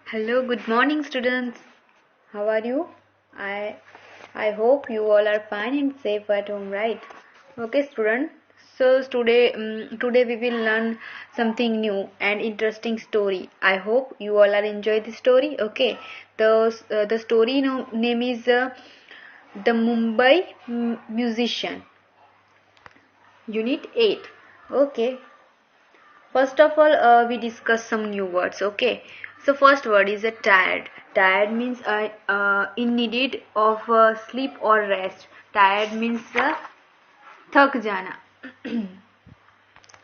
Hello, good morning, students. How are you? I I hope you all are fine and safe at home, right? Okay, student. So today we will learn something new and interesting story. I hope you all are enjoy the story. Okay, the story name is the Mumbai Musician, Unit 8. Okay, first of all, we discuss some new words. Okay, so first word is a tired. Tired means in needed of sleep or rest. Tired means थक जाना.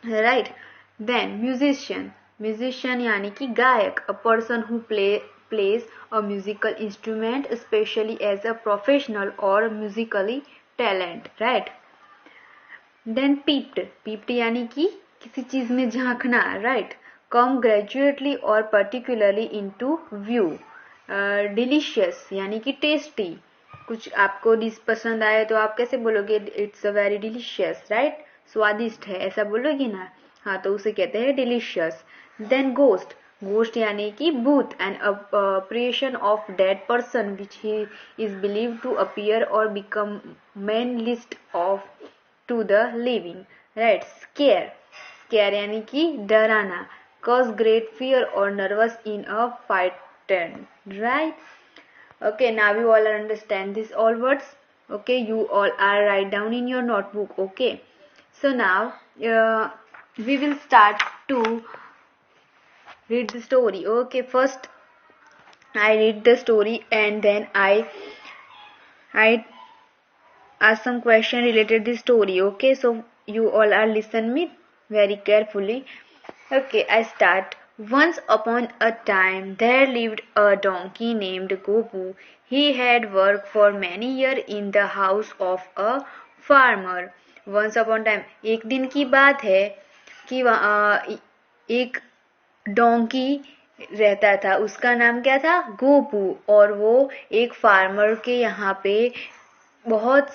Right. Then musician. Musician यानी कि गायक. A person who plays a musical instrument, especially as a professional or musically talent. Right. Then peeped. Peeped यानी कि किसी चीज में झांकना. राइट. कम ग्रेजुएटली और पर्टिकुलरली इनटू व्यू. डिलीशियस यानी कि टेस्टी. कुछ आपको डिश पसंद आए तो आप कैसे बोलोगे? It's a very delicious. Right. स्वादिष्ट है ऐसा बोलोगे ना. हाँ, तो उसे कहते हैं डिलीशियस. Then ghost. गोस्ट यानी कि भूत. An apparition of dead person which he is believe to appear और become manifest of to the living. Right. Scare यानी कि डराना. Cause great fear or nervous in a frightened. Right. Okay, now you all understand these all words. Okay, you all are write down in your notebook. Okay, so now we will start to read the story. Okay, first I read the story and then I ask some question related this story. Okay, so you all are listen me very carefully. Okay, I start. Once upon a time there lived a donkey named Gopu. He had worked for many years in the house of a farmer. Once upon a time, एक दिन की बात है कि एक donkey रहता था. उसका नाम क्या था? गोपू. और वो एक फार्मर के यहाँ पे बहुत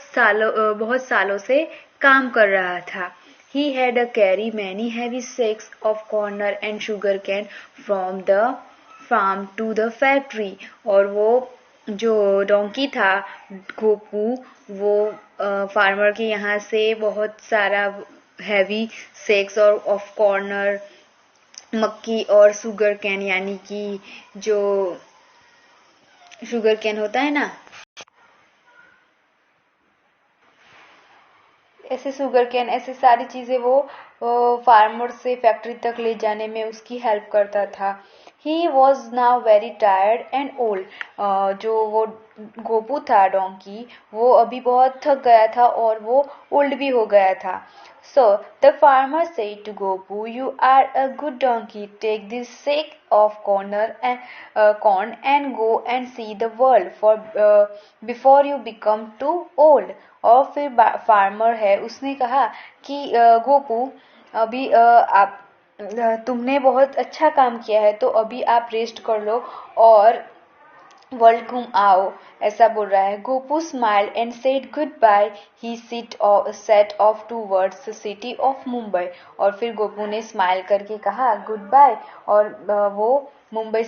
सालों से काम कर रहा था. He had to carry many heavy sacks of corn and sugarcane from the farm to the factory. और वो जो डोंकी था गोपू, वो फार्मर के यहाँ से बहुत सारा हैवी सेक्स और ऑफ कॉर्नर, मक्की और शुगर कैन यानी कि जो शुगर कैन होता है ना, ऐसे शुगर कैन, ऐसे सारी चीज़ें वो फार्मर से फैक्ट्री तक ले जाने में उसकी हेल्प करता था. He was now very tired and old. जो वो गोपू था डोंकी, वो अभी बहुत थक गया था और वो ओल्ड भी हो गया था. So the farmer said to Gopu, "You are a good donkey. Take this sack of corn and go and see the world before you become too old." और फिर फार्मर है उसने कहा कि गोपू, अभी तुमने बहुत अच्छा काम किया है तो अभी आप रेस्ट कर लो और वर्ल्ड घूम आओ, ऐसा बोल रहा है. Gopu smiled and said good bye. He set off towards the city of Mumbai. और फिर गोपू ने स्माइल करके कहा गुड बाय और वो मुंबई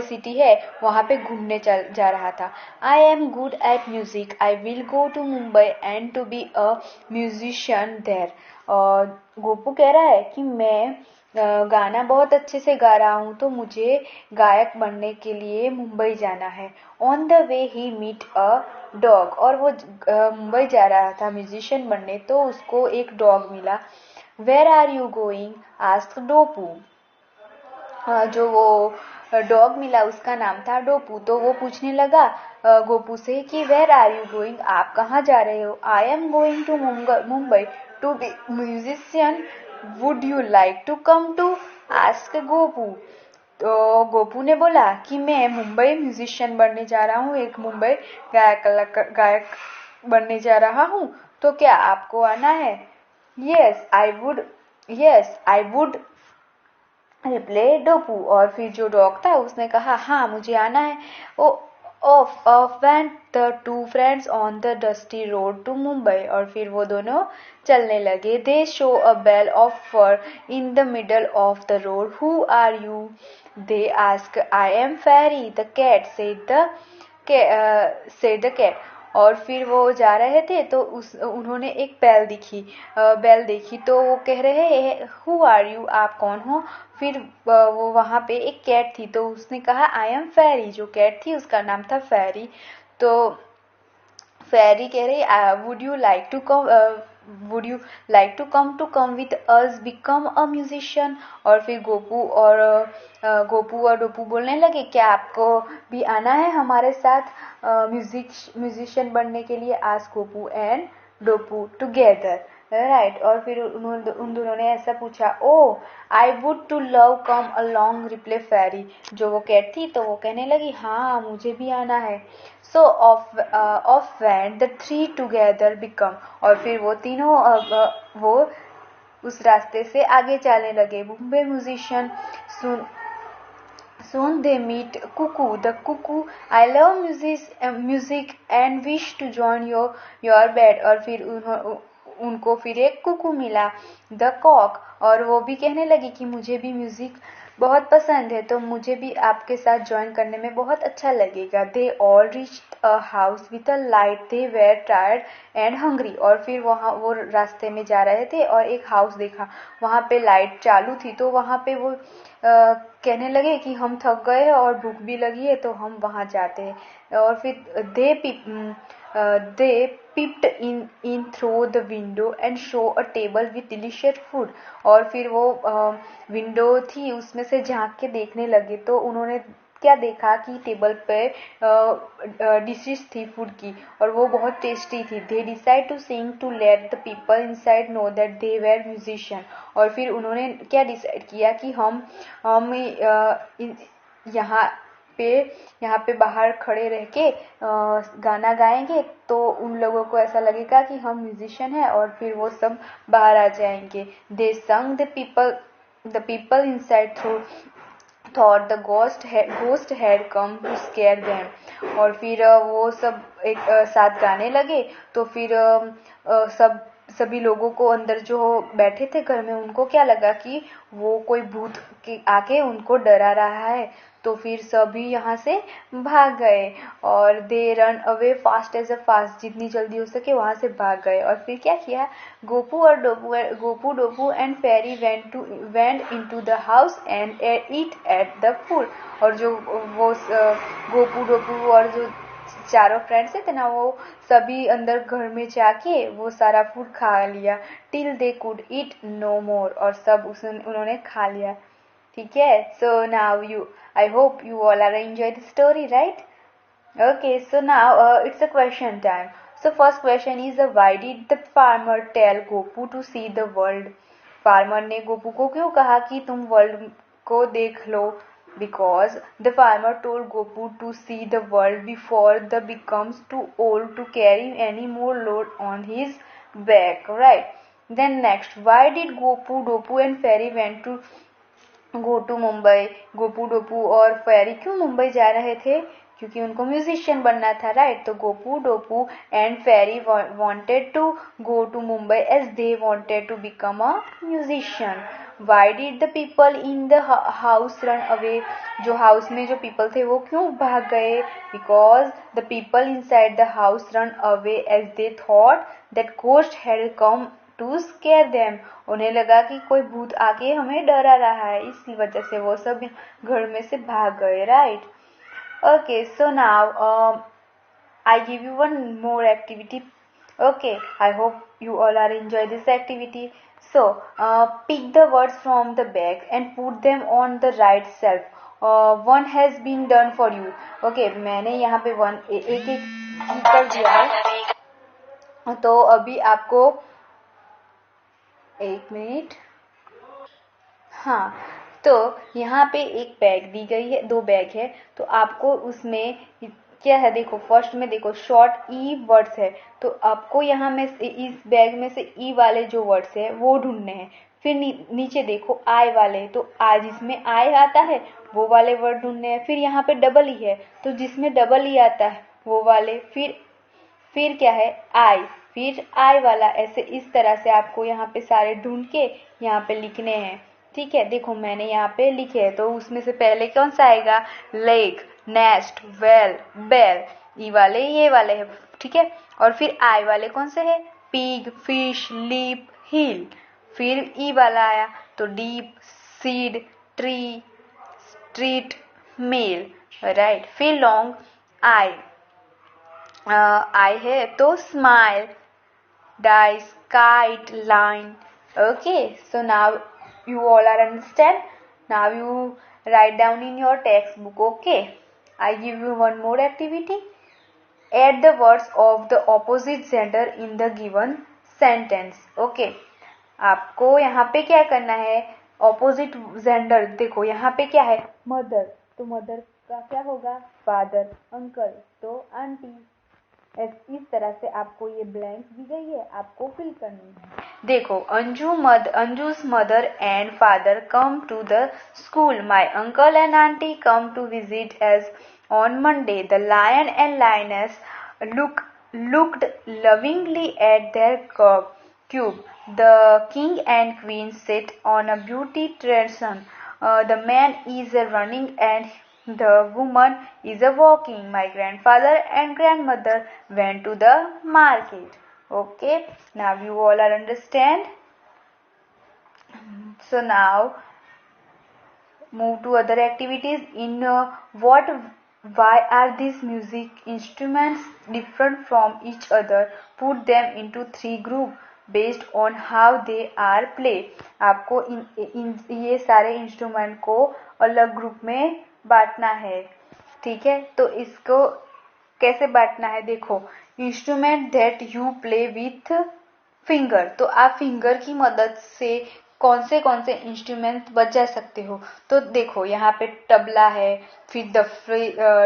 सिटी है वहाँ पे घूमने जा रहा था. I am good at music. I will go to Mumbai and to be a musician there. Gopu कह रहा है कि मैं गाना बहुत अच्छे से गा रहा हूँ तो मुझे गायक बनने के लिए मुंबई जाना है. On the way he meet a dog. और वो मुंबई जा रहा था म्यूजिशियन बनने तो उसको एक डॉग मिला. Where are you going? Asked Dopu. जो वो डॉग मिला उसका नाम था डोपू. तो वो पूछने लगा गोपू से कि वेयर आर यू गोइंग? आप कहाँ जा रहे हो? I am going to Mumbai to be musician. Would you like to come too? Ask Gopu. तो गोपू ने बोला कि मैं मुंबई म्यूजिशियन बनने जा रहा हूँ, एक मुंबई गायक बनने जा रहा हूँ, तो क्या आपको आना है? Yes I would replied Dopu. और फिर जो डॉग था उसने कहा हाँ मुझे आना है. ओ Off went the two friends on the dusty road to Mumbai. और फिर वो दोनों चलने लगे. They saw a bale of fur in the middle of the road. Who are you? They asked. I am Fairy, the cat, said the cat. और फिर वो जा रहे थे तो उन्होंने एक बैल देखी तो वो कह रहे हैं हु आर यू, आप कौन हो. फिर वो वहाँ पे एक कैट थी तो उसने कहा आई एम फेरी. जो कैट थी उसका नाम था फेरी. तो फेरी कह रही would you like to come with us become a musician. और फिर गोपू और डोपू बोलने लगे क्या आपको भी आना है हमारे साथ म्यूजिशियन बनने के लिए. आज Gopu and Dopu together, right. और फिर उन दोनों ने ऐसा पूछा. Oh I would to love come along, replied Fairy. जो वो कैट थी तो वो कहने लगी हाँ मुझे भी आना है. सो of went the three together become. और फिर वो तीनों वो उस रास्ते से आगे चलने लगे. Mumbai musician. Soon they meet Cuckoo, the cuckoo. I love music and wish to join your bed. और फिर उनको फिर एक कुकू मिला, द कॉक. और वो भी कहने लगी कि मुझे भी म्यूजिक बहुत पसंद है तो मुझे भी आपके साथ ज्वाइन करने में बहुत अच्छा लगेगा. They all reached a house with a light. They were tired and hungry. और फिर वहाँ वो रास्ते में जा रहे थे और एक हाउस देखा, वहाँ पे लाइट चालू थी तो वहाँ पे वो कहने लगे कि हम थक गए हैं और भूख भी लगी है तो हम वहाँ जाते हैं. और फिर दे peeped in through the window and show a table with delicious food. और फिर वो विंडो थी उसमें से झांक के देखने लगे तो उन्होंने क्या देखा कि टेबल पे डिशेस थी फूड की और वो बहुत टेस्टी थी. They decide to sing to let the people inside know that they were musician. और फिर उन्होंने क्या डिसाइड किया कि हम यहाँ पे यहाँ पे बाहर खड़े रह के गाना गाएंगे तो उन लोगों को ऐसा लगेगा कि हम म्यूजिशियन हैं और फिर वो सब बाहर आ जाएंगे. They sung the people inside through thought the ghost had come to scare them. और फिर वो सब एक साथ गाने लगे तो फिर सभी लोगों को अंदर जो बैठे थे घर में उनको क्या लगा कि वो कोई भूत आके उनको डरा रहा है. तो फिर सभी यहाँ से भाग गए और they run away fast as a fast. जितनी जल्दी हो सके वहाँ से भाग गए. और फिर क्या किया, Gopu Dopu and Fairy went into the house and eat at the food. और जो वो गोपू डोपू और जो चारों फ्रेंड्स थे ना वो सभी अंदर घर में जाके वो सारा फूड खा लिया. Till they could eat no more. और सब उन्होंने खा लिया. ठीक है. So now I hope you all are enjoying the story, right? Okay, so now it's a question time. So first question is why did the farmer tell Gopu to see the world? Farmer ने गोपू को क्यों कहा कि तुम world को देख लो? Because the farmer told Gopu to see the world before the becomes too old to carry any more load on his back, right? Then next, why did Gopu, Dopu and Fairy went to go to Mumbai? Gopu Dopu और Fairy क्यों मुंबई जा रहे थे? क्योंकि उनको musician बनना था, right. तो Gopu Dopu and Fairy wanted to go to Mumbai as they wanted to become a musician. Why did the people in the house run away? जो हाउस में जो पीपल थे वो क्यों भाग गए? Because the people inside the house run away as they thought that ghost had come to scare them. उन्हें लगा कि कोई भूत आके हमें डरा रहा है, इसी वजह से वो सब घर में से भाग गए, right. Okay, so now I give you one more activity. Okay, I hope you all are enjoy this activity. So pick the words from the bag and put them on the right shelf. One has been done for you. Okay, मैंने यहाँ पे एक कर दिया है. तो अभी आपको एक मिनट. हाँ, तो यहाँ पे एक बैग दी गई है, दो बैग है तो आपको उसमें क्या है, देखो फर्स्ट में देखो शॉर्ट ई वर्ड्स है तो आपको यहाँ में इस बैग में से ई वाले जो वर्ड्स है वो ढूंढने हैं. फिर नीचे देखो आई वाले, तो आई जिसमें आई आता है वो वाले वर्ड ढूंढने हैं। फिर यहाँ पे डबल ई है तो जिसमें डबल ई आता है वो वाले। फिर क्या है आई, फिर आई वाला, ऐसे इस तरह से आपको यहाँ पे सारे ढूंढ के यहाँ पे लिखने हैं। ठीक है, देखो मैंने यहाँ पे लिखे हैं, तो उसमें से पहले कौन सा आएगा, लेग, नेस्ट, वेल, बेल, ई वाले ये वाले है। ठीक है, और फिर आई वाले कौन से है, पिग, फिश, लीप, हिल। फिर ई वाला आया तो deep, seed, tree, street, meal, right. फिर लॉन्ग आई, आई है तो smile, dice, kite, line. Okay, so now you all are understand. Now you write down in your textbook. Okay, I give you one more activity. Add the words of the opposite gender in the given sentence. Okay, आपको यहाँ पे क्या करना है, opposite gender. देखो यहाँ पे क्या है, मदर, तो मदर का क्या होगा, फादर, अंकल तो आंटी। इस तरह से आपको ये ब्लैंक्स दी गई है, आपको फिल करनी है। देखो, अंजु's mother and father come to the school. My uncle and auntie come to visit us on Monday. The lion and lioness looked lovingly at their cube. The king and queen sit on a beauty throne. The man is running and the woman is walking. My grandfather and grandmother went to the market. Okay, now you all are understand. So now move to other activities. In why are these music instruments different from each other? Put them into 3 groups based on how they are played. आपको ये सारे instrument को अलग group में बांटना है। ठीक है, तो इसको कैसे बांटना है, देखो, instrument that you play with finger, तो आप फिंगर की मदद से कौन से इंस्ट्रूमेंट बजा सकते हो। तो देखो यहाँ पे तबला है, फिर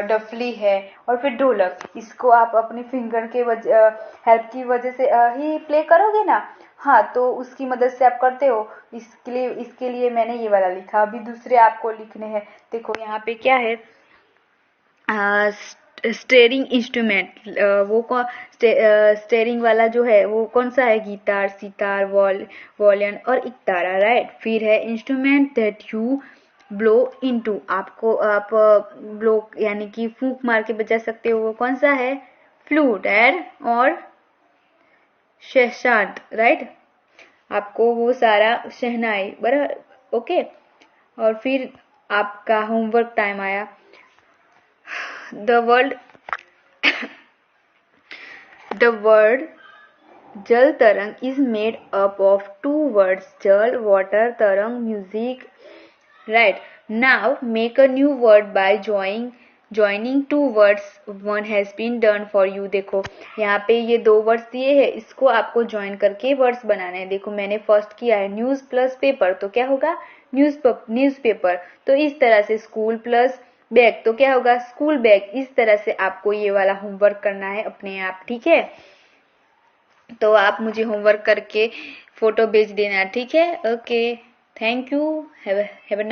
डफली है और फिर ढोलक। इसको आप अपनी फिंगर के हेल्प की वजह से ही प्ले करोगे ना। हाँ, तो उसकी मदद से आप करते हो। इसके लिए मैंने ये वाला लिखा। अभी दूसरे आपको लिखने हैं। देखो यहाँ पे क्या है, स्टेरिंग इंस्ट्रूमेंट, वो कौन, स्टेरिंग वाला जो है वो कौन सा है, गिटार, सितार, वॉयलिन और इकतारा, राइट। फिर है instrument that you blow into, आपको आप ब्लो यानी कि फूंक मार के बजा सकते हो, वो कौन सा है, फ्लूट और शहशाद, राइट। आपको वो सारा शहनाई, बराबर। ओके, और फिर आपका होमवर्क टाइम आया। The word Jal Tarang is made up of 2 words, Jal, water, Tarang, music. Right. Now make a new word by joining 2 words. One has been done for you. देखो यहाँ पे ये 2 words दिए हैं, इसको आपको join करके वर्ड्स बनाने हैं। देखो मैंने फर्स्ट किया है न्यूज प्लस पेपर, तो क्या होगा, न्यूज़पेपर। तो इस तरह से स्कूल प्लस बैग, तो क्या होगा, स्कूल बैग। इस तरह से आपको ये वाला होमवर्क करना है अपने आप। ठीक है, तो आप मुझे होमवर्क करके फोटो भेज देना। ठीक है, okay, thank you, have a